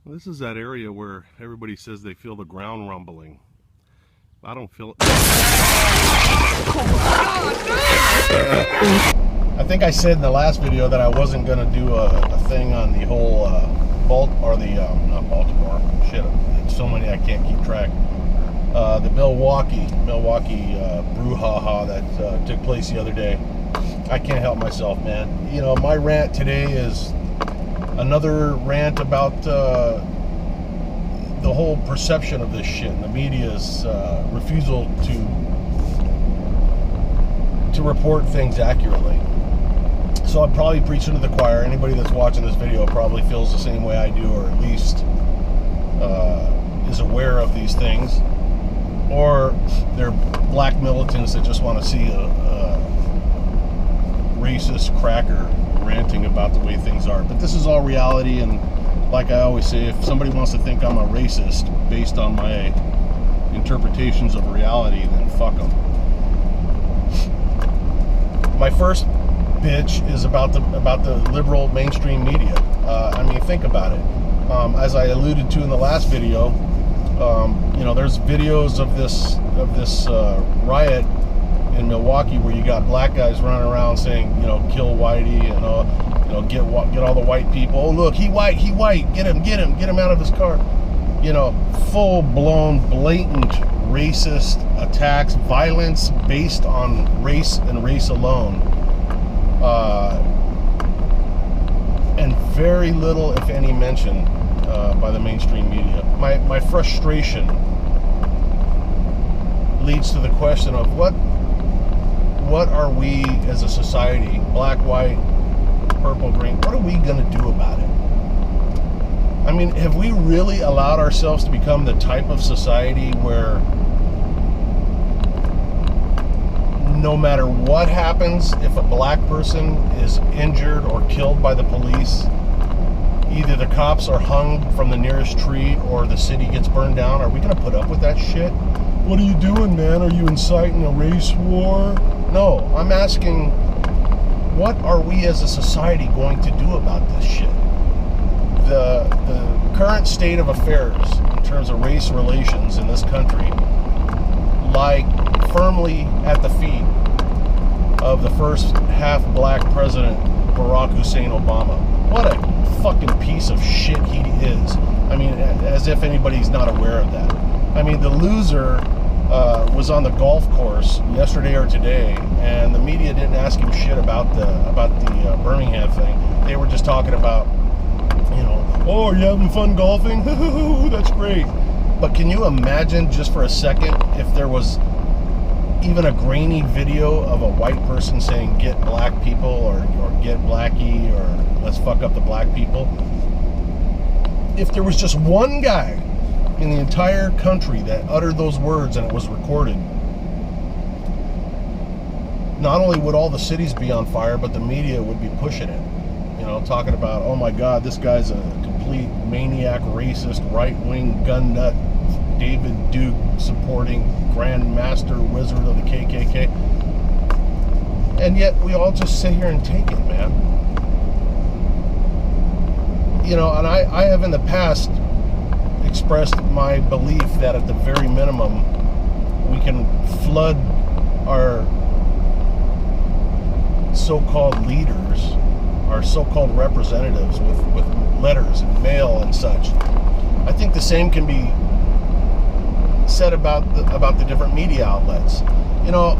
This is that area where everybody says they feel the ground rumbling. I don't feel it. I think I said in the last video that I wasn't going to do a thing on the whole not Baltimore. Shit, it's so many I can't keep track. The Milwaukee brouhaha that took place the other day. I can't help myself, man. You know, my rant today is another rant about the whole perception of this shit and the media's refusal to report things accurately. So I'm probably preaching to the choir. Anybody that's watching this video probably feels the same way I do, or at least is aware of these things. Or they're black militants that just want to see a racist cracker ranting about the way things are. But this is all reality, and like I always say, if somebody wants to think I'm a racist based on my interpretations of reality, then fuck them. My first bitch is about the liberal mainstream media. I mean, think about it. As I alluded to in the last video, you know, there's videos of this riot in Milwaukee where you got black guys running around saying, you know, kill Whitey, and you know, get all the white people. Oh, look, he white, get him out of his car. You know, full-blown, blatant racist attacks, violence based on race and race alone. And very little, if any, mention by the mainstream media. My frustration leads to the question of what are we as a society, black, white, purple, green, what are we going to do about it? I mean, have we really allowed ourselves to become the type of society where no matter what happens, if a black person is injured or killed by the police, either the cops are hung from the nearest tree or the city gets burned down? Are we going to put up with that shit? What are you doing, man? Are you inciting a race war? No, I'm asking, what are we as a society going to do about this shit? The current state of affairs in terms of race relations in this country lie firmly at the feet of the first half-black president, Barack Hussein Obama. What a fucking piece of shit he is. I mean, as if anybody's not aware of that. I mean, the loser was on the golf course yesterday or today, and the media didn't ask him shit about the Birmingham thing. They were just talking about, you know, oh, are you having fun golfing? That's great. But can you imagine just for a second if there was even a grainy video of a white person saying get black people or get blackie or let's fuck up the black people? If there was just one guy in the entire country that uttered those words and it was recorded, not only would all the cities be on fire, but the media would be pushing it. You know, talking about, oh my God, this guy's a complete maniac, racist, right-wing gun nut, David Duke supporting Grand Master Wizard of the KKK. And yet we all just sit here and take it, man. You know, and I have in the past expressed my belief that at the very minimum we can flood our so-called leaders, our so-called representatives with letters and mail and such. I think the same can be said about the different media outlets. You know,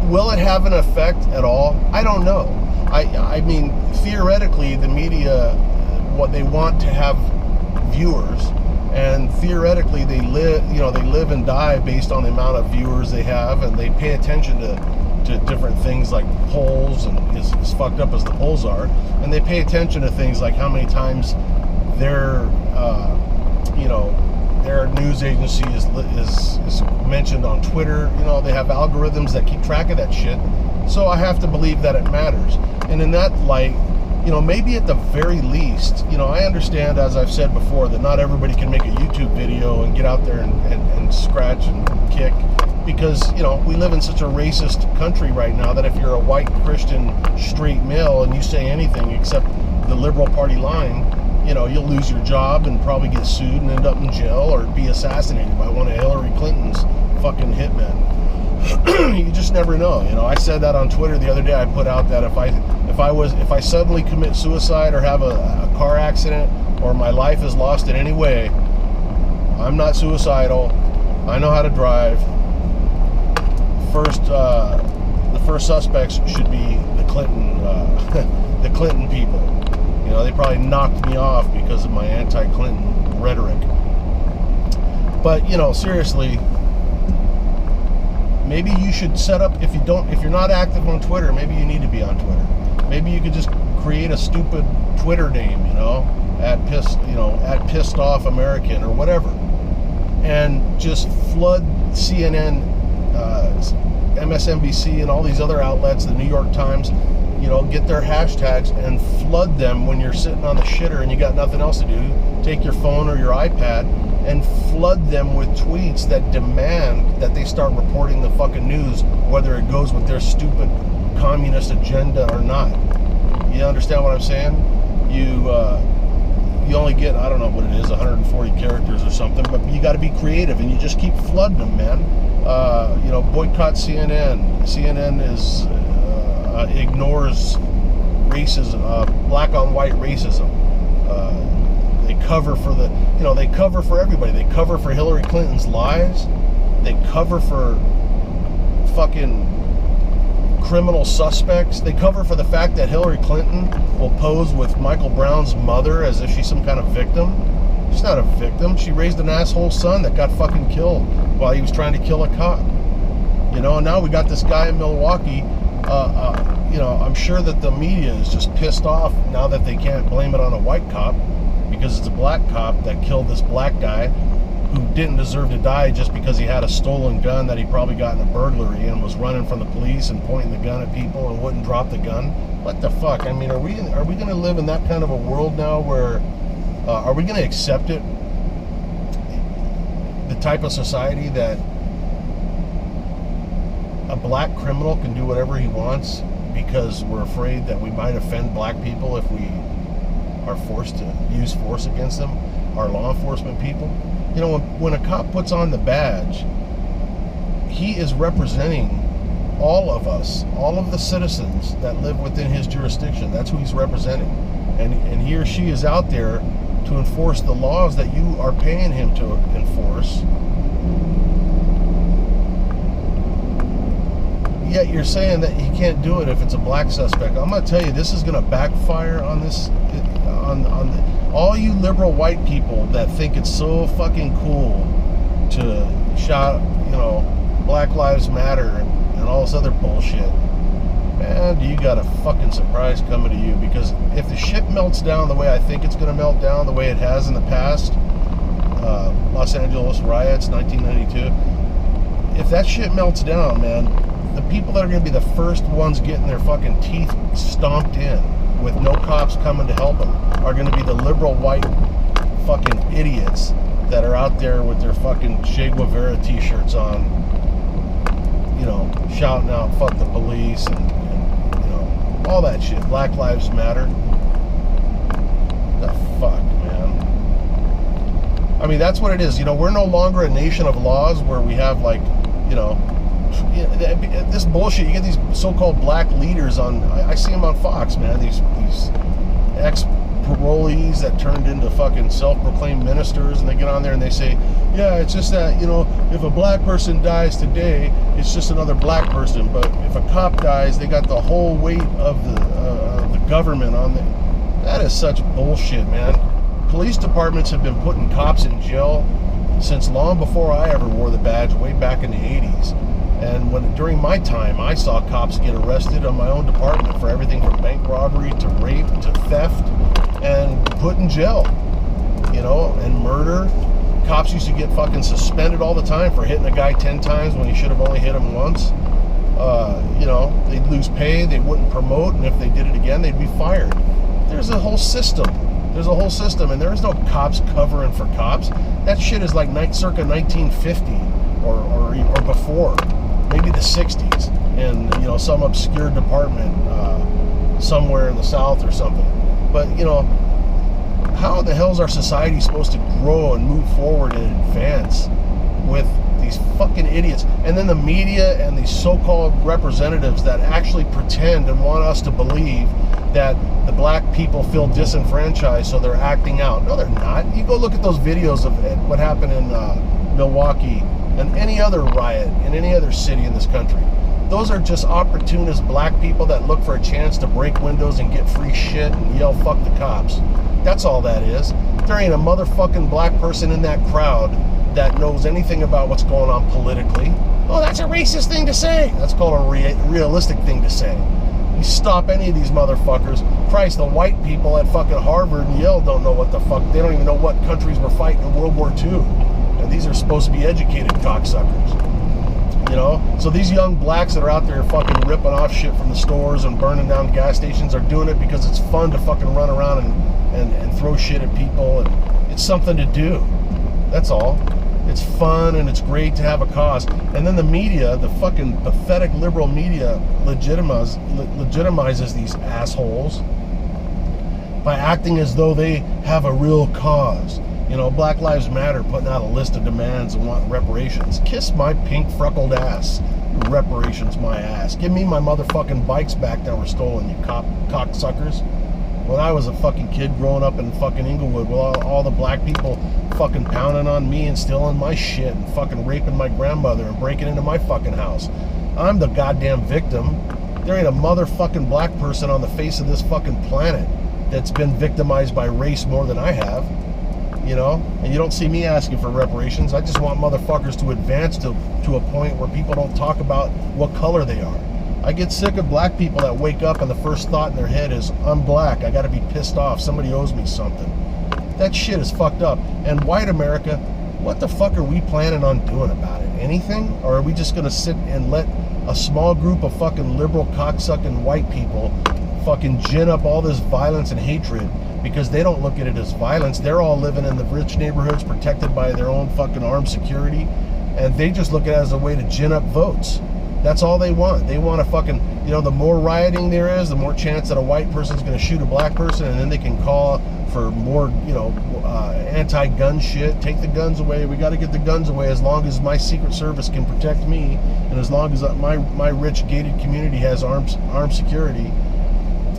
will it have an effect at all? I don't know. I mean, theoretically, the media, what they want to have viewers, and theoretically they live and die based on the amount of viewers they have, and they pay attention to different things like polls, and as fucked up as the polls are, and they pay attention to things like how many times their news agency is mentioned on Twitter. You know, they have algorithms that keep track of that shit. So I have to believe that it matters. And in that light, you know, maybe at the very least, you know, I understand, as I've said before, that not everybody can make a YouTube video and get out there and scratch and kick, because, you know, we live in such a racist country right now that if you're a white Christian straight male and you say anything except the liberal party line, you know, you'll lose your job and probably get sued and end up in jail or be assassinated by one of Hillary Clinton's fucking hitmen. You just never know. You know, I said that on Twitter the other day. I put out that if I suddenly commit suicide or have a car accident or my life is lost in any way, I'm not suicidal. I know how to drive. The first suspects should be the Clinton the Clinton people. You know, they probably knocked me off because of my anti-Clinton rhetoric. But, you know, seriously, maybe you should set up, if you're not active on Twitter, maybe you need to be on Twitter. Maybe you could just create a stupid Twitter name, you know, at Pissed Off American or whatever, and just flood CNN, MSNBC, and all these other outlets, the New York Times, you know, get their hashtags and flood them when you're sitting on the shitter and you got nothing else to do. Take your phone or your iPad and flood them with tweets that demand that they start reporting the fucking news, whether it goes with their stupid communist agenda or not. You understand what I'm saying? You only get, I don't know what it is, 140 characters or something, but you got to be creative and you just keep flooding them, man. You know, boycott CNN. CNN ignores racism, black on white racism. They cover for everybody. They cover for Hillary Clinton's lies. They cover for fucking criminal suspects. They cover for the fact that Hillary Clinton will pose with Michael Brown's mother as if she's some kind of victim. She's not a victim. She raised an asshole son that got fucking killed while he was trying to kill a cop. You know, and now we got this guy in Milwaukee. You know, I'm sure that the media is just pissed off now that they can't blame it on a white cop because it's a black cop that killed this black guy who didn't deserve to die just because he had a stolen gun that he probably got in a burglary and was running from the police and pointing the gun at people and wouldn't drop the gun. What the fuck? I mean, are we going to live in that kind of a world now where are we going to accept it? The type of society that a black criminal can do whatever he wants because we're afraid that we might offend black people if we are forced to use force against them, our law enforcement people. You know, when a cop puts on the badge, he is representing all of us, all of the citizens that live within his jurisdiction. That's who he's representing. And he or she is out there to enforce the laws that you are paying him to enforce. Yet you're saying that he can't do it if it's a black suspect. I'm going to tell you, this is going to backfire on this, on all you liberal white people that think it's so fucking cool to shout, you know, Black Lives Matter and all this other bullshit. Man, you got a fucking surprise coming to you, because if the shit melts down the way I think it's going to melt down, the way it has in the past, Los Angeles riots, 1992, if that shit melts down, man, the people that are going to be the first ones getting their fucking teeth stomped in with no cops coming to help them are going to be the liberal white fucking idiots that are out there with their fucking Che Guevara t-shirts on, you know, shouting out fuck the police and you know, all that shit. Black Lives Matter. The fuck, man. I mean, that's what it is. You know, we're no longer a nation of laws where we have, like, you know, this bullshit. You get these so-called black leaders on, I see them on Fox, man, these ex-parolees that turned into fucking self-proclaimed ministers, and they get on there and they say, yeah, it's just that, you know, if a black person dies today, it's just another black person, but if a cop dies, they got the whole weight of the government on them. That is such bullshit, man. Police departments have been putting cops in jail since long before I ever wore the badge, way back in the 80s. And during my time, I saw cops get arrested on my own department for everything from bank robbery to rape to theft and put in jail, you know, and murder. Cops used to get fucking suspended all the time for hitting a guy 10 times when he should have only hit him once. You know, they'd lose pay, they wouldn't promote, and if they did it again, they'd be fired. There's a whole system. There's a whole system, and there is no cops covering for cops. That shit is like circa 1950 or before. Maybe the 60s, in, you know, some obscure department somewhere in the South or something. But, you know, how the hell is our society supposed to grow and move forward and advance with these fucking idiots? And then the media and these so-called representatives that actually pretend and want us to believe that the black people feel disenfranchised, so they're acting out. No, they're not. You go look at those videos of what happened in Milwaukee and any other riot in any other city in this country. Those are just opportunist black people that look for a chance to break windows and get free shit and yell fuck the cops. That's all that is. There ain't a motherfucking black person in that crowd that knows anything about what's going on politically. Oh, that's a racist thing to say. That's called a realistic thing to say. You stop any of these motherfuckers. Christ, the white people at fucking Harvard and Yale don't know what the fuck. They don't even know what countries were fighting in World War II. And these are supposed to be educated cocksuckers. You know? So these young blacks that are out there fucking ripping off shit from the stores and burning down gas stations are doing it because it's fun to fucking run around and throw shit at people, and it's something to do. That's all. It's fun and it's great to have a cause. And then the media, the fucking pathetic liberal media, legitimizes these assholes by acting as though they have a real cause. You know, Black Lives Matter putting out a list of demands and want reparations. Kiss my pink freckled ass. Reparations my ass. Give me my motherfucking bikes back that were stolen, you cocksuckers. When I was a fucking kid growing up in fucking Inglewood with all the black people fucking pounding on me and stealing my shit and fucking raping my grandmother and breaking into my fucking house. I'm the goddamn victim. There ain't a motherfucking black person on the face of this fucking planet that's been victimized by race more than I have. You know? And you don't see me asking for reparations. I just want motherfuckers to advance to a point where people don't talk about what color they are. I get sick of black people that wake up and the first thought in their head is, I'm black, I gotta be pissed off, somebody owes me something. That shit is fucked up. And white America, what the fuck are we planning on doing about it? Anything? Or are we just gonna sit and let a small group of fucking liberal cocksucking white people fucking gin up all this violence and hatred because they don't look at it as violence? They're all living in the rich neighborhoods protected by their own fucking armed security, and they just look at it as a way to gin up votes. That's all they want. They want to fucking, you know, the more rioting there is, the more chance that a white person's going to shoot a black person, and then they can call for more, you know, anti-gun shit. Take the guns away. We got to get the guns away as long as my Secret Service can protect me, and as long as my rich gated community has armed security.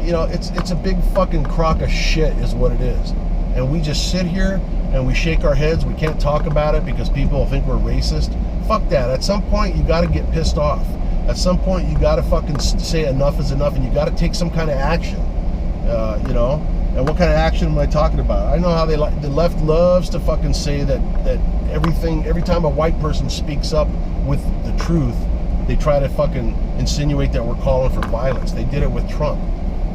You know, it's a big fucking crock of shit is what it is. And we just sit here and we shake our heads. We can't talk about it because people think we're racist. Fuck that. At some point, you got to get pissed off. At some point, you got to fucking say enough is enough, and you got to take some kind of action. You know? And what kind of action am I talking about? I know how the left loves to fucking say that every time a white person speaks up with the truth, they try to fucking insinuate that we're calling for violence. They did it with Trump.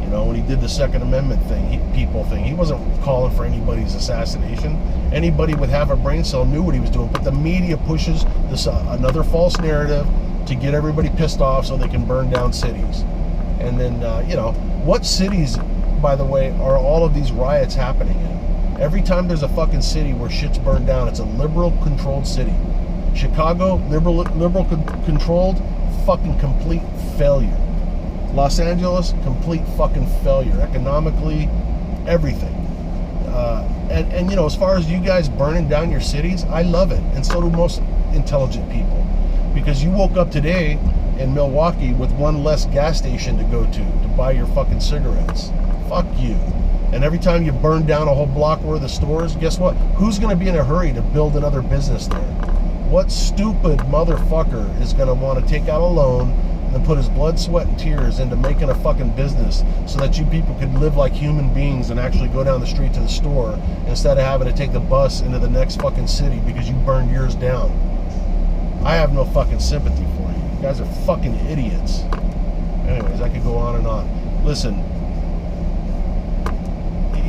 You know, when he did the Second Amendment thing, he wasn't calling for anybody's assassination. Anybody with half a brain cell knew what he was doing, but the media pushes this another false narrative to get everybody pissed off so they can burn down cities. And then, you know, what cities, by the way, are all of these riots happening in? Every time there's a fucking city where shit's burned down, it's a liberal-controlled city. Chicago, liberal-controlled, fucking complete failure. Los Angeles, complete fucking failure. Economically, everything. And you know, as far as you guys burning down your cities, I love it. And so do most intelligent people. Because you woke up today in Milwaukee with one less gas station to go to buy your fucking cigarettes. Fuck you. And every time you burn down a whole block worth of stores, guess what? Who's going to be in a hurry to build another business there? What stupid motherfucker is going to want to take out a loan and put his blood, sweat, and tears into making a fucking business so that you people could live like human beings and actually go down the street to the store instead of having to take the bus into the next fucking city because you burned yours down? I have no fucking sympathy for you. You guys are fucking idiots. Anyways, I could go on and on. Listen,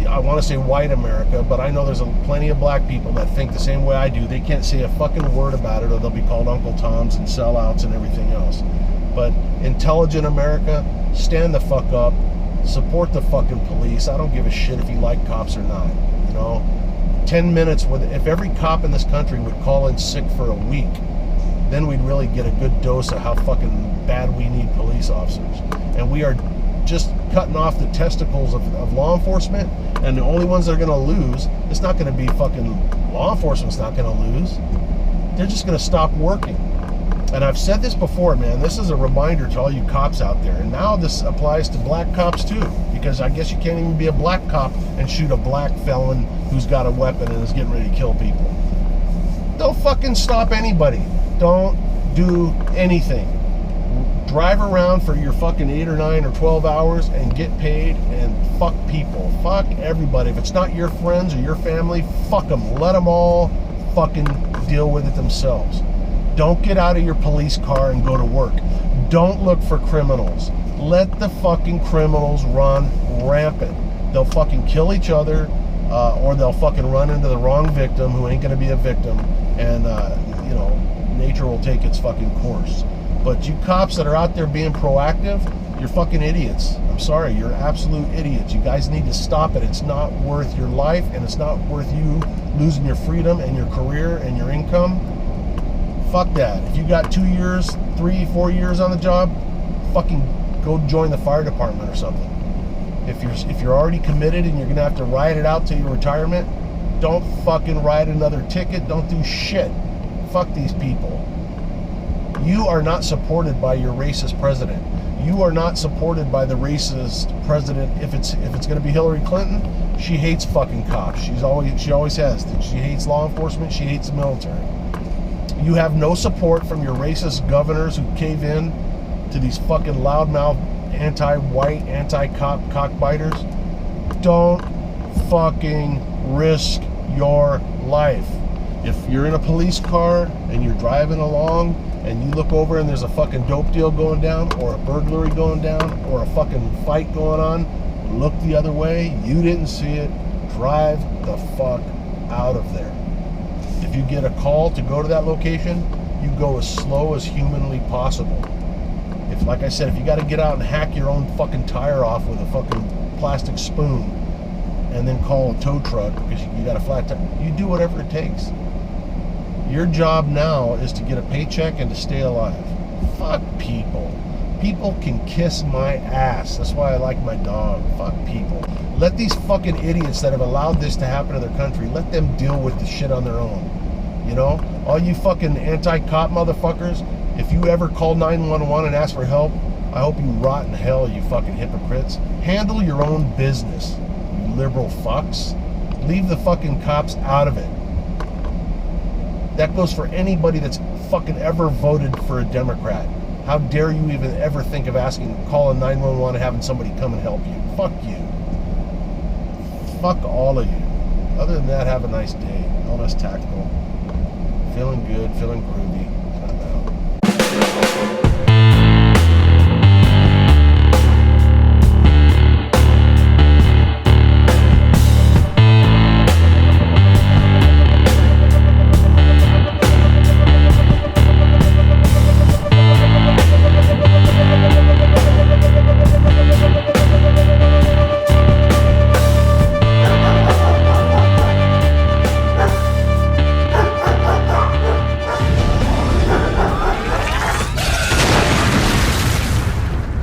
I want to say white America, but I know there's plenty of black people that think the same way I do. They can't say a fucking word about it or they'll be called Uncle Toms and sellouts and everything else. But intelligent America, stand the fuck up, support the fucking police. I don't give a shit if you like cops or not. You know, 10 minutes with, if every cop in this country would call in sick for a week, then we'd really get a good dose of how fucking bad we need police officers. And we are just cutting off the testicles of law enforcement And the only ones that are going to lose, it's not going to be fucking law enforcement's not going to lose. They're just going to stop working. And I've said this before, man, this is a reminder to all you cops out there. And now this applies to black cops too, because I guess you can't even be a black cop and shoot a black felon who's got a weapon and is getting ready to kill people. Don't fucking stop anybody. Don't do anything. Drive around for your fucking 8 or 9 or 12 hours and get paid and fuck people. Fuck everybody. If it's not your friends or your family, fuck them. Let them all fucking deal with it themselves. Don't get out of your police car and go to work. Don't look for criminals. Let the fucking criminals run rampant. They'll fucking kill each other, or they'll fucking run into the wrong victim who ain't gonna be a victim, and you know, nature will take its fucking course. But you cops that are out there being proactive, you're fucking idiots. I'm sorry, you're absolute idiots. You guys need to stop it. It's not worth your life, and it's not worth you losing your freedom and your career and your income. Fuck that. If you got 2 years, 3, 4 years on the job, fucking go join the fire department or something. If you're already committed and you're gonna have to ride it out till your retirement, don't fucking write another ticket. Don't do shit. Fuck these people. You are not supported by your racist president. You are not supported by the racist president. If it's gonna be Hillary Clinton, she hates fucking cops. She always has. She hates law enforcement. She hates the military. You have no support from your racist governors who cave in to these fucking loudmouth, anti-white, anti-cop cockbiters. Don't fucking risk your life. If you're in a police car and you're driving along and you look over and there's a fucking dope deal going down, or a burglary going down, or a fucking fight going on, look the other way. You didn't see it. Drive the fuck out of there. If you get a call to go to that location, you go as slow as humanly possible. If, like I said, if you got to get out and hack your own fucking tire off with a fucking plastic spoon and then call a tow truck because you got a flat tire, you do whatever it takes. Your job now is to get a paycheck and to stay alive. Fuck people. People can kiss my ass. That's why I like my dog. Fuck people. Let these fucking idiots that have allowed this to happen in their country, let them deal with the shit on their own. You know? All you fucking anti-cop motherfuckers, if you ever call 911 and ask for help, I hope you rot in hell, you fucking hypocrites. Handle your own business, you liberal fucks. Leave the fucking cops out of it. That goes for anybody that's fucking ever voted for a Democrat. How dare you even ever think of calling 911 and having somebody come and help you? Fuck you. Fuck all of you. Other than that, have a nice day. LS Tactical. Feeling good, feeling groovy.